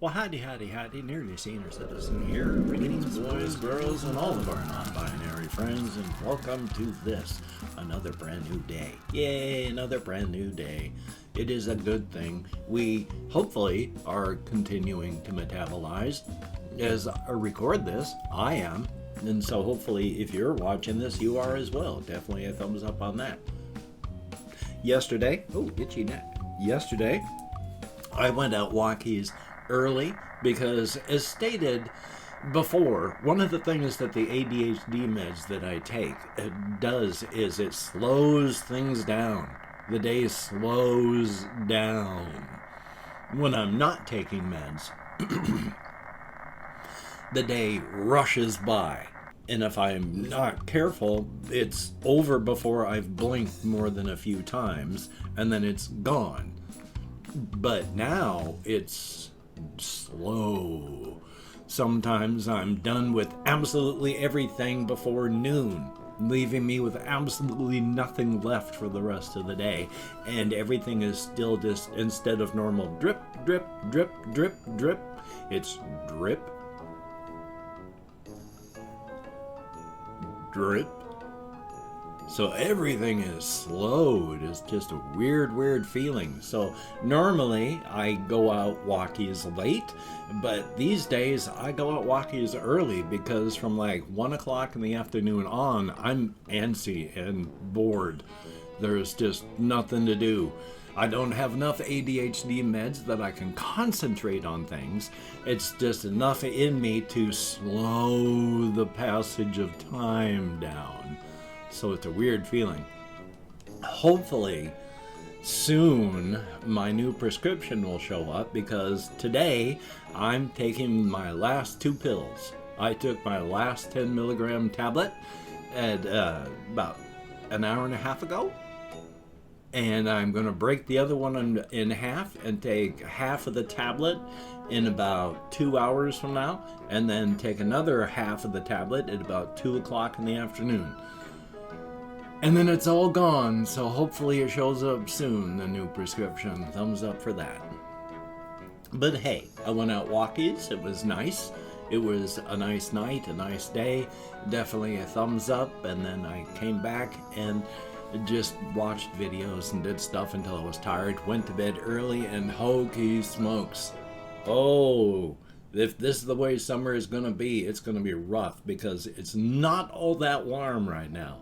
Well, howdy, nearly senior citizen here. Greetings, boys, girls, and all of our non-binary friends, and welcome to this, another brand new day. Yay, another brand new day. It is a good thing. We hopefully are continuing to metabolize. As I record this, I am, and so hopefully if you're watching this, you are as well. Definitely a thumbs up on that. Yesterday, itchy neck. Yesterday, I went out walkies early because, as stated before, one of the things that the ADHD meds that I take does is it slows things down. The day slows down. When I'm not taking meds, the day rushes by. And if I'm not careful, it's over before I've blinked more than a few times, and then it's gone. But now it's slow. Sometimes I'm done with absolutely everything before noon, leaving me with absolutely nothing left for the rest of the day. And everything is still just, instead of normal drip, drip, drip, drip, drip, it's drip, drip. So everything is slowed. It's just a weird feeling. So normally I go out walkies late, but these days I go out walkies early because from like 1 o'clock in the afternoon on, I'm antsy and bored. There's just nothing to do. I don't have enough ADHD meds that I can concentrate on things. It's just enough in me to slow the passage of time down. So it's a weird feeling. Hopefully, soon my new prescription will show up because today I'm taking my last 2 pills. I took my last 10 milligram tablet at about an hour and a half ago. And I'm going to break the other one in half and take half of the tablet in about 2 hours from now. And then take another half of the tablet at about 2 o'clock in the afternoon. And then it's all gone, so hopefully it shows up soon, the new prescription. Thumbs up for that. But hey, I went out walkies. It was nice. It was a nice night, a nice day. Definitely a thumbs up. And then I came back and just watched videos and did stuff until I was tired. Went to bed early, and holy smokes. Oh, if this is the way summer is going to be, it's going to be rough because it's not all that warm right now.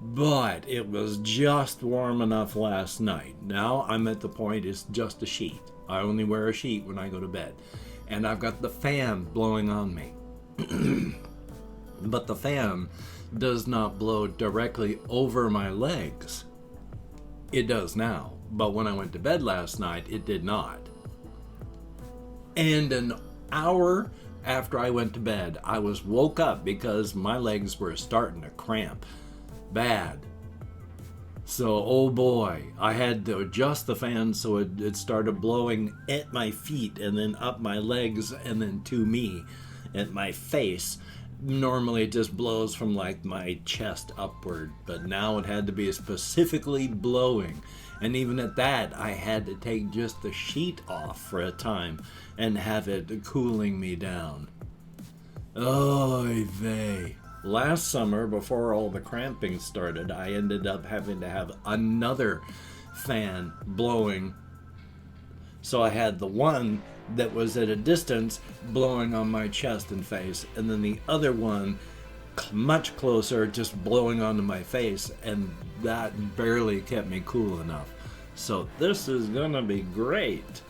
But it was just warm enough last night. Now I'm at the point it's just a sheet. I only wear a sheet when I go to bed. And I've got the fan blowing on me. But the fan does not blow directly over my legs. It does now. But when I went to bed last night, it did not. And an hour after I went to bed, I was woke up because my legs were starting to cramp. Bad. So, oh boy, I had to adjust the fan so it started blowing at my feet and then up my legs and then to me at my face. Normally it just blows from like my chest upward, but now it had to be specifically blowing. And even at that, I had to take just the sheet off for a time and have it cooling me down. Oy vey. Last summer, before all the cramping started, I ended up having to have another fan blowing. So I had the one that was at a distance blowing on my chest and face, and then the other one much closer just blowing onto my face, and that barely kept me cool enough. So this is gonna be great.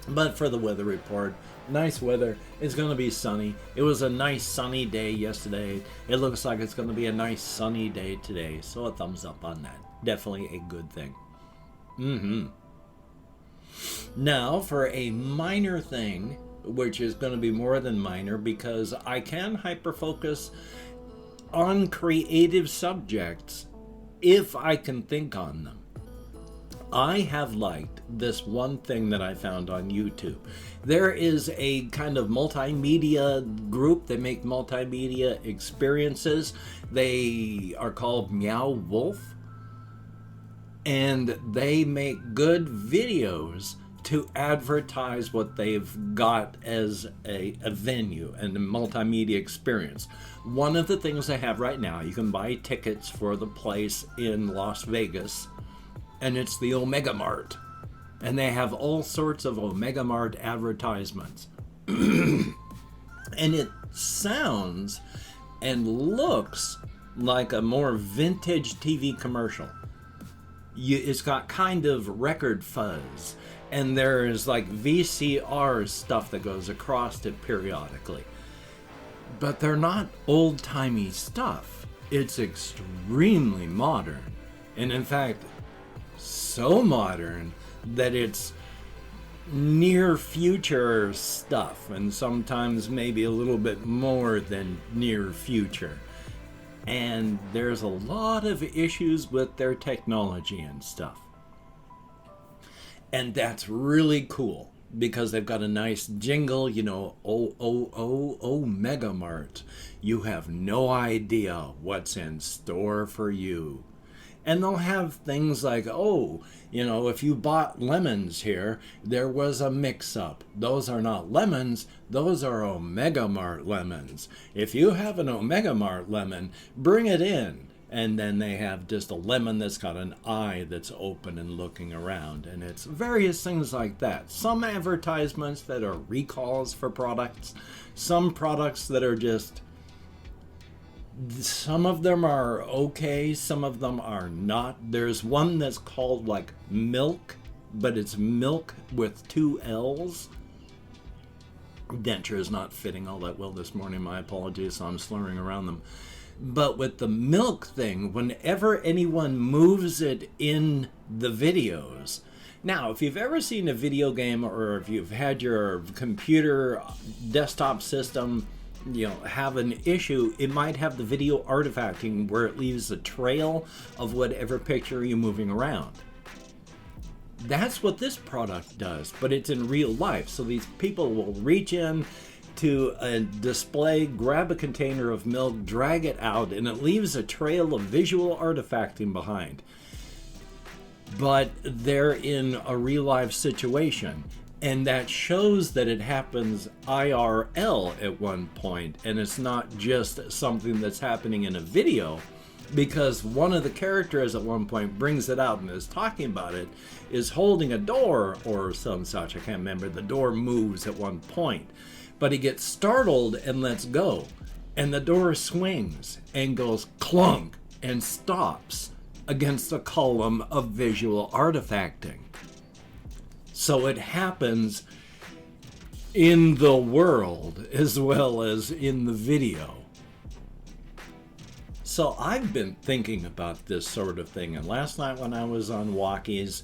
But for the weather report, nice weather. It's going to be sunny. It was a nice sunny day yesterday. It looks like it's going to be a nice sunny day today. So a thumbs up on that. Definitely a good thing. Now for a minor thing, which is going to be more than minor because I can hyperfocus on creative subjects if I can think on them. I have liked this one thing that I found on YouTube. There is a kind of multimedia group. They make multimedia experiences. They are called Meow Wolf. and they make good videos to advertise what they've got as a venue and a multimedia experience. One of the things they have right now, you can buy tickets for the place in Las Vegas, and it's the Omega Mart. And they have all sorts of Omega Mart advertisements. And it sounds and looks like a more vintage TV commercial. It's got kind of record fuzz, and there's like VCR stuff that goes across it periodically. But they're not old-timey stuff. It's extremely modern. And in fact, so modern that it's near future stuff, and sometimes maybe a little bit more than near future. And there's a lot of issues with their technology and stuff. And that's really cool because they've got a nice jingle, you know, Mega Mart. You have no idea what's in store for you. And they'll have things like, oh, you know, if you bought lemons here, there was a mix-up. Those are not lemons, those are Omega Mart lemons. If you have an Omega Mart lemon, bring it in. And then they have just a lemon that's got an eye that's open and looking around. And it's various things like that. Some advertisements that are recalls for products. Some products that are just... Some of them are okay, some of them are not. There's one that's called like milk, but it's milk with 2 L's. Denture is not fitting all that well this morning. My apologies, I'm slurring around them. But with the milk thing, whenever anyone moves it in the videos... Now, if you've ever seen a video game, or if you've had your computer desktop system, you know, have an issue, it might have the video artifacting where it leaves a trail of whatever picture you're moving around. That's what this product does, but it's in real life. So these people will reach in to a display, grab a container of milk, drag it out, and it leaves a trail of visual artifacting behind. But they're in a real life situation. And that shows that it happens IRL at one point, and it's not just something that's happening in a video, because one of the characters at one point brings it out and is talking about it, is holding a door or some such, I can't remember, the door moves at one point, but he gets startled and lets go, and the door swings and goes clunk and stops against a column of visual artifacting. So it happens in the world as well as in the video. So I've been thinking about this sort of thing. And last night when I was on walkies,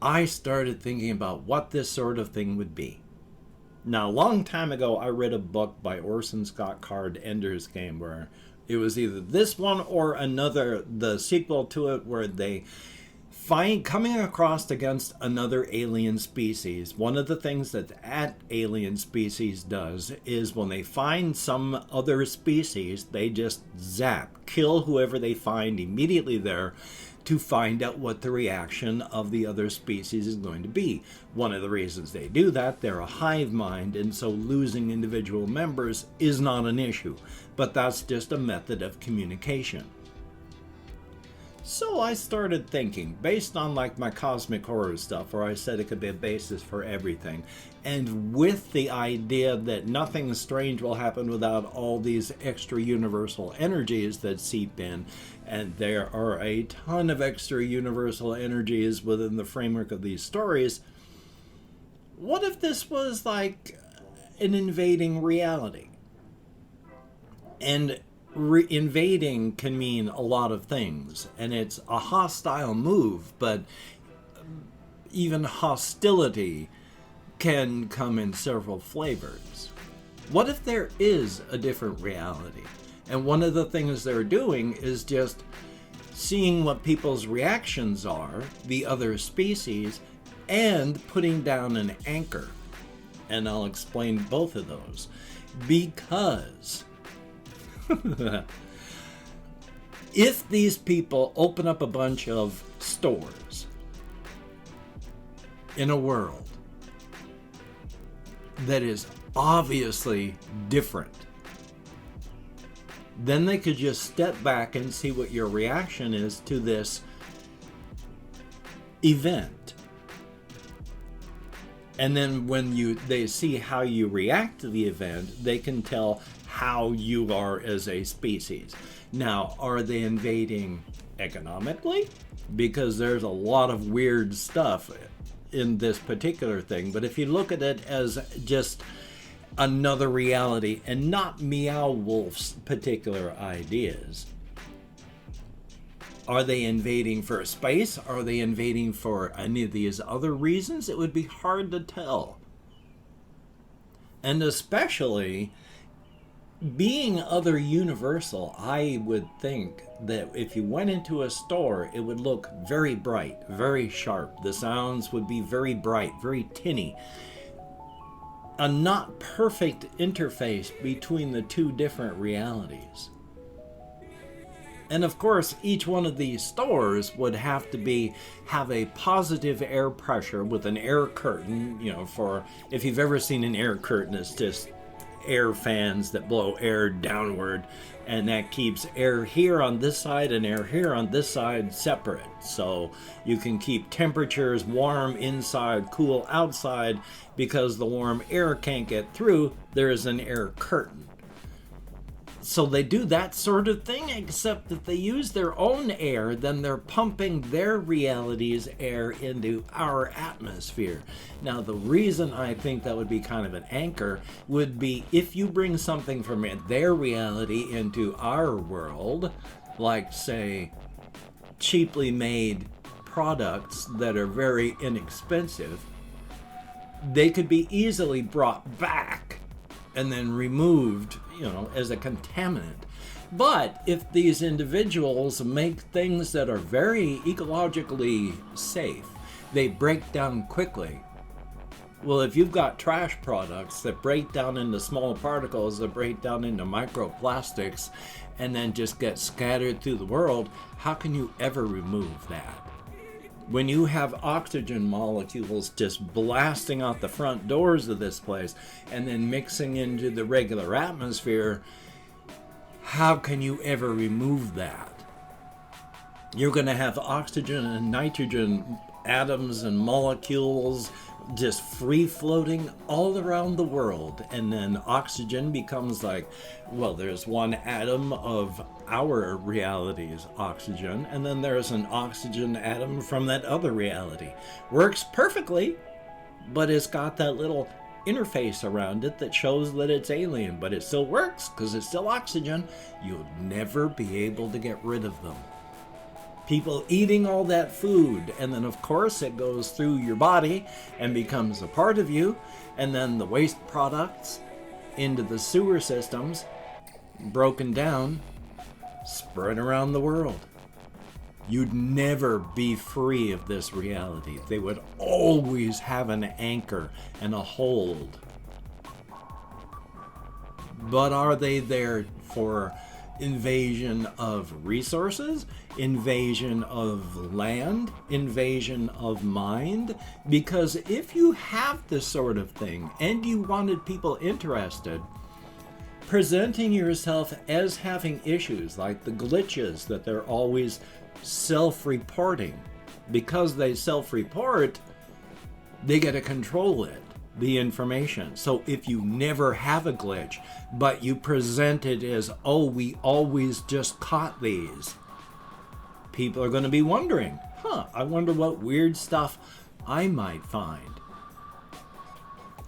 I started thinking about what this sort of thing would be. Now, a long time ago, I read a book by Orson Scott Card, Ender's Game, where it was either this one or another, the sequel to it, where they coming across against another alien species. One of the things that alien species does is when they find some other species, they just zap, kill whoever they find immediately there to find out what the reaction of the other species is going to be. One of the reasons they do that, they're a hive mind, and so losing individual members is not an issue, but that's just a method of communication. So I started thinking, based on like my cosmic horror stuff, where I said it could be a basis for everything, and with the idea that nothing strange will happen without all these extra universal energies that seep in, and there are a ton of extra universal energies within the framework of these stories, what if this was like an invading reality? And invading can mean a lot of things, and it's a hostile move, but even hostility can come in several flavors. What if there is a different reality? And one of the things they're doing is just seeing what people's reactions are, the other species, and putting down an anchor. And I'll explain both of those. Because if these people open up a bunch of stores in a world that is obviously different, then they could just step back and see what your reaction is to this event. And then when they see how you react to the event, they can tell how you are as a species. Now, are they invading economically? Because there's a lot of weird stuff in this particular thing. But if you look at it as just another reality and not Meow Wolf's particular ideas, are they invading for space? Are they invading for any of these other reasons? It would be hard to tell. And especially being other universal, I would think that if you went into a store, it would look very bright, very sharp. The sounds would be very bright, very tinny. A not perfect interface between the two different realities. And of course, each one of these stores would have a positive air pressure with an air curtain, for, if you've ever seen an air curtain, it's just air fans that blow air downward, and that keeps air here on this side and air here on this side separate. So you can keep temperatures warm inside, cool outside, because the warm air can't get through. There is an air curtain. So they do that sort of thing, except that they use their own air, then they're pumping their reality's air into our atmosphere. Now, the reason I think that would be kind of an anchor would be if you bring something from their reality into our world, like, say, cheaply made products that are very inexpensive, they could be easily brought back and then removed, as a contaminant. But if these individuals make things that are very ecologically safe, they break down quickly. Well, if you've got trash products that break down into small particles, that break down into microplastics, and then just get scattered through the world, how can you ever remove that? When you have oxygen molecules just blasting out the front doors of this place and then mixing into the regular atmosphere, how can you ever remove that? You're going to have oxygen and nitrogen atoms and molecules just free floating all around the world, and then oxygen becomes like, well, there's one atom of our reality's oxygen, and then there's an oxygen atom from that other reality. Works perfectly, but it's got that little interface around it that shows that it's alien, but it still works because it's still oxygen. You'll never be able to get rid of them. People eating all that food, and then of course it goes through your body and becomes a part of you, and then the waste products into the sewer systems, broken down, spread around the world. You'd never be free of this reality. They would always have an anchor and a hold. But are they there for invasion of resources, invasion of land, invasion of mind? Because if you have this sort of thing and you wanted people interested, presenting yourself as having issues like the glitches that they're always self-reporting, because they self-report, they get to control it, the information. So if you never have a glitch, but you present it as, oh, we always just caught these, people are going to be wondering, I wonder what weird stuff I might find.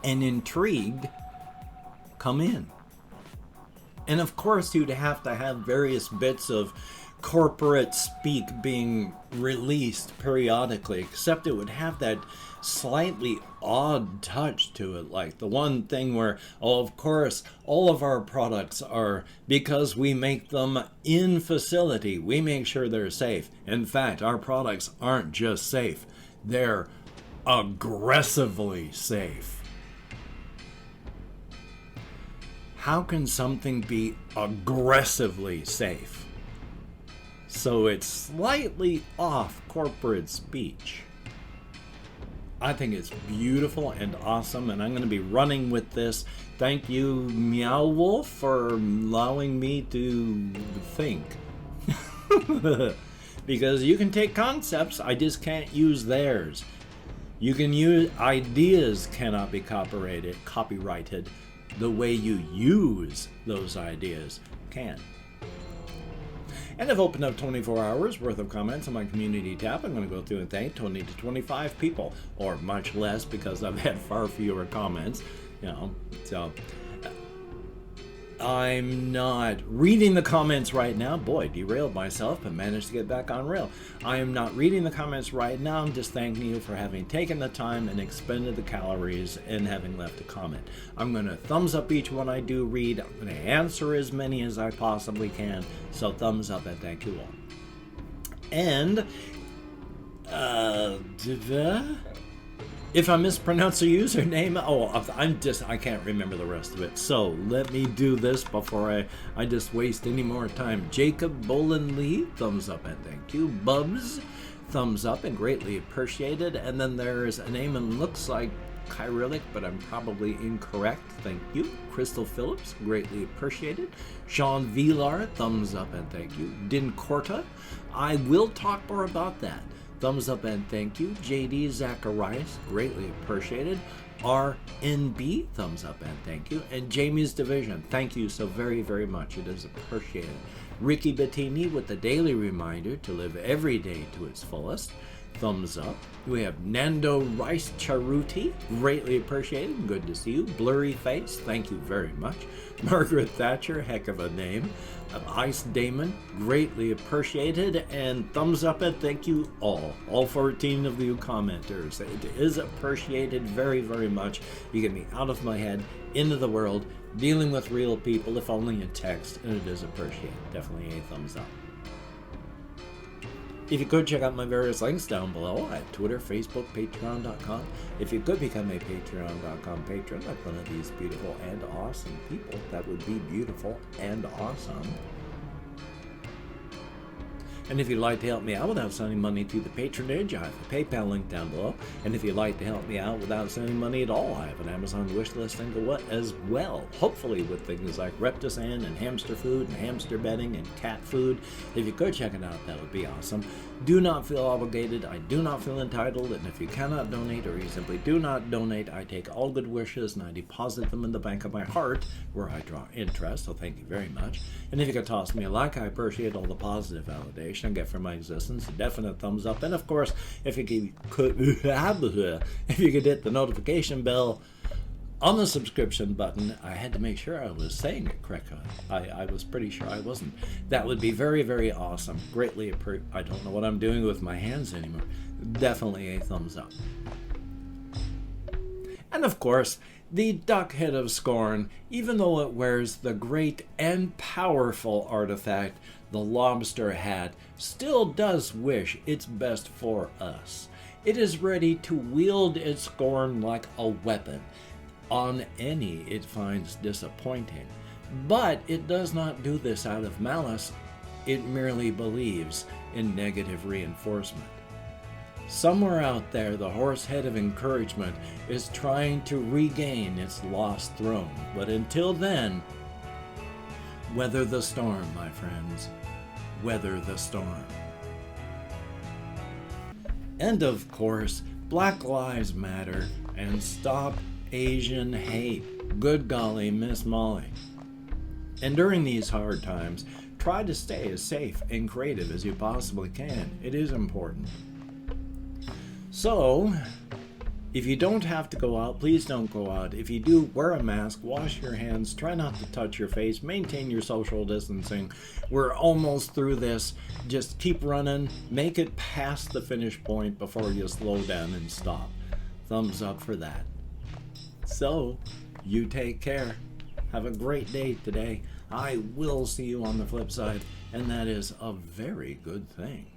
And intrigued, come in. And of course, you'd have to have various bits of corporate speak being released periodically, except it would have that slightly odd touch to it, like the one thing where, of course, all of our products are, because we make them in facility, we make sure they're safe. In fact, our products aren't just safe, they're aggressively safe. How can something be aggressively safe? So it's slightly off corporate speech. I think it's beautiful and awesome, and I'm going to be running with this. Thank you, Meow Wolf, for allowing me to think. Because you can take concepts, I just can't use theirs. You can use ideas, cannot be copyrighted. The way you use those ideas can. And I've opened up 24 hours worth of comments on my community tab. I'm going to go through and thank 20 to 25 people, or much less because I've had far fewer comments. So I'm not reading the comments right now. Boy, derailed myself, but managed to get back on rail. I am not reading the comments right now. I'm just thanking you for having taken the time and expended the calories and having left a comment. I'm going to thumbs up each one I do read. I'm going to answer as many as I possibly can. So thumbs up and thank you all. And if I mispronounce the username, I can't remember the rest of it. So let me do this before I just waste any more time. Jacob Bolin Lee, thumbs up and thank you. Bubs, thumbs up and greatly appreciated. And then there's a name and looks like Kyrillic, but I'm probably incorrect. Thank you. Crystal Phillips, greatly appreciated. Sean Vilar, thumbs up and thank you. Din Corta, I will talk more about that. Thumbs up and thank you. JD Zacharias, greatly appreciated. RNB, thumbs up and thank you. And Jamie's Division, thank you so very, very much. It is appreciated. Ricky Bettini with the daily reminder to live every day to its fullest. Thumbs up. We have Nando Rice Charuti, greatly appreciated. Good to see you. Blurry Face, thank you very much. Margaret Thatcher, heck of a name. Ice Damon, greatly appreciated. And thumbs up and thank you all 14 of you commenters. It is appreciated very, very much. You get me out of my head, into the world, dealing with real people, if only in text, and it is appreciated. Definitely a thumbs up. If you could check out my various links down below at Twitter, Facebook, Patreon.com. If you could become a Patreon.com patron like one of these beautiful and awesome people, that would be beautiful and awesome. And if you'd like to help me out without sending money through the patronage, I have a PayPal link down below. And if you'd like to help me out without sending money at all, I have an Amazon wish list as well. Hopefully with things like Reptisan and hamster food and hamster bedding and cat food. If you could check it out, that would be awesome. Do not feel obligated. I do not feel entitled. And if you cannot donate or you simply do not donate, I take all good wishes and I deposit them in the bank of my heart where I draw interest. So thank you very much. And if you could toss me a like, I appreciate all the positive validation I get from my existence. A definite thumbs up. And of course, if you could hit the notification bell on the subscription button, I had to make sure I was saying it correctly. I was pretty sure I wasn't. That would be very, very awesome. Greatly I don't know what I'm doing with my hands anymore. Definitely a thumbs up. And of course, the duck head of scorn, even though it wears the great and powerful artifact, the lobster hat, still does wish its best for us. It is ready to wield its scorn like a weapon on any it finds disappointing. But it does not do this out of malice. It merely believes in negative reinforcement. Somewhere out there, the horse head of encouragement is trying to regain its lost throne. But until then, weather the storm, my friends. Weather the storm. And of course, Black Lives Matter and stop Asian hate. Good golly, Miss Molly. And during these hard times, try to stay as safe and creative as you possibly can. It is important. So, if you don't have to go out, please don't go out. If you do, wear a mask, wash your hands, try not to touch your face, maintain your social distancing. We're almost through this. Just keep running, make it past the finish point before you slow down and stop. Thumbs up for that. So, you take care. Have a great day today. I will see you on the flip side, and that is a very good thing.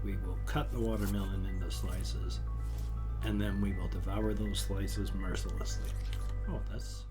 We will cut the watermelon into slices, and then we will devour those slices mercilessly. Oh, that's